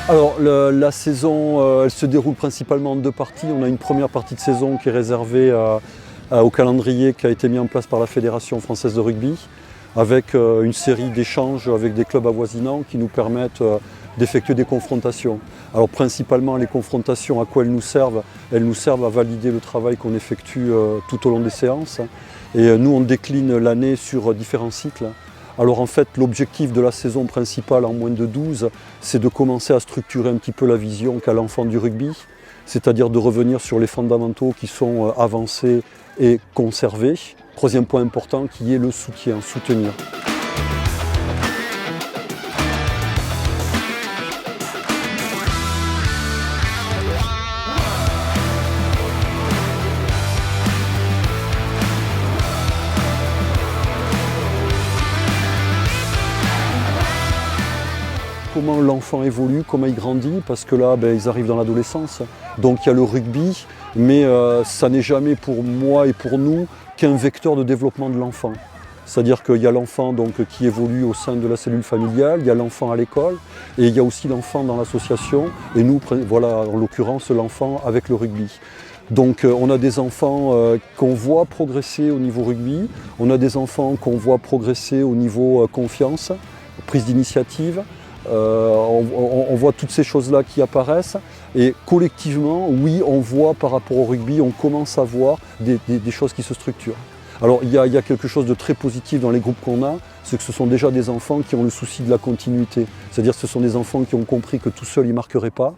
Alors la saison, elle se déroule principalement en deux parties. On a une première partie de saison qui est réservée au calendrier qui a été mis en place par la Fédération française de rugby, avec une série d'échanges avec des clubs avoisinants qui nous permettent d'effectuer des confrontations. Alors principalement les confrontations, à quoi elles nous servent? Elles nous servent à valider le travail qu'on effectue tout au long des séances. Et nous on décline l'année sur différents cycles. Alors en fait, l'objectif de la saison principale en moins de 12, c'est de commencer à structurer un petit peu la vision qu'a l'enfant du rugby, c'est-à-dire de revenir sur les fondamentaux qui sont avancés et conservés. Troisième point important qui est le soutien, soutenir. Comment l'enfant évolue, comment il grandit, parce que là, ils arrivent dans l'adolescence. Donc il y a le rugby, mais ça n'est jamais pour moi et pour nous qu'un vecteur de développement de l'enfant. C'est-à-dire qu'il y a l'enfant qui évolue au sein de la cellule familiale, il y a l'enfant à l'école, et il y a aussi l'enfant dans l'association, et nous, voilà, en l'occurrence, l'enfant avec le rugby. Donc on a des enfants qu'on voit progresser au niveau rugby, on a des enfants qu'on voit progresser au niveau confiance, prise d'initiative. On voit toutes ces choses-là qui apparaissent et collectivement, oui, on voit par rapport au rugby, on commence à voir des choses qui se structurent. Alors il y a quelque chose de très positif dans les groupes qu'on a, c'est que ce sont déjà des enfants qui ont le souci de la continuité. C'est-à-dire que ce sont des enfants qui ont compris que tout seuls ils ne marqueraient pas.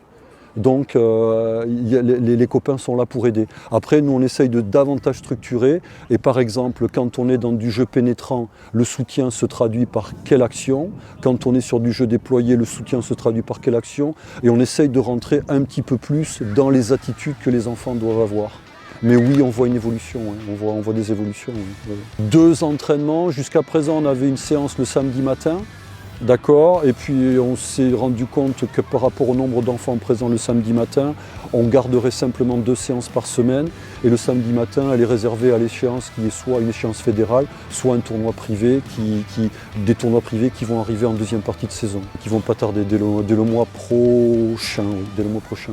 Donc les copains sont là pour aider. Après, nous on essaye de davantage structurer et par exemple, quand on est dans du jeu pénétrant, le soutien se traduit par quelle action? Quand on est sur du jeu déployé, le soutien se traduit par quelle action? Et on essaye de rentrer un petit peu plus dans les attitudes que les enfants doivent avoir. Mais oui, on voit une évolution, hein. On voit des évolutions. Hein. 2 entraînements, jusqu'à présent on avait une séance le samedi matin. D'accord, et puis on s'est rendu compte que par rapport au nombre d'enfants présents le samedi matin, on garderait simplement 2 séances par semaine. Et le samedi matin, elle est réservée à l'échéance qui est soit une échéance fédérale, soit un tournoi privé, des tournois privés qui vont arriver en deuxième partie de saison, qui vont pas tarder dès le mois prochain. Oui, dès le mois prochain.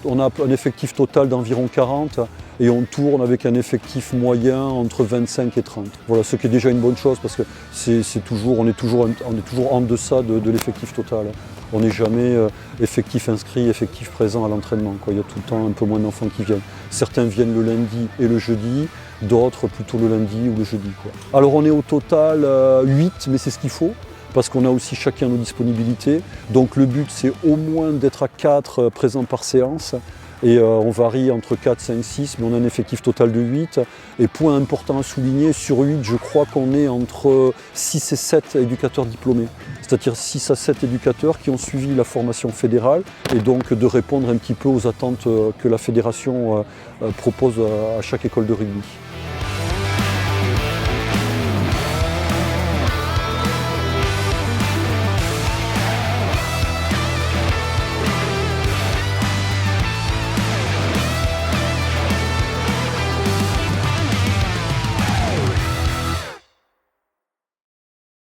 On a un effectif total d'environ 40 et on tourne avec un effectif moyen entre 25 et 30. Voilà, ce qui est déjà une bonne chose parce que on est toujours en deçà de l'effectif total. On n'est jamais effectif inscrit, effectif présent à l'entraînement. Il y a tout le temps un peu moins d'enfants qui viennent. Certains viennent le lundi et le jeudi, d'autres plutôt le lundi ou le jeudi. Alors on est au total 8, mais c'est ce qu'il faut. Parce qu'on a aussi chacun nos disponibilités. Donc le but c'est au moins d'être à 4 présents par séance. Et on varie entre 4, 5, 6, mais on a un effectif total de 8. Et point important à souligner, sur 8, je crois qu'on est entre 6 et 7 éducateurs diplômés. C'est-à-dire 6 à 7 éducateurs qui ont suivi la formation fédérale et donc de répondre un petit peu aux attentes que la fédération propose à chaque école de rugby.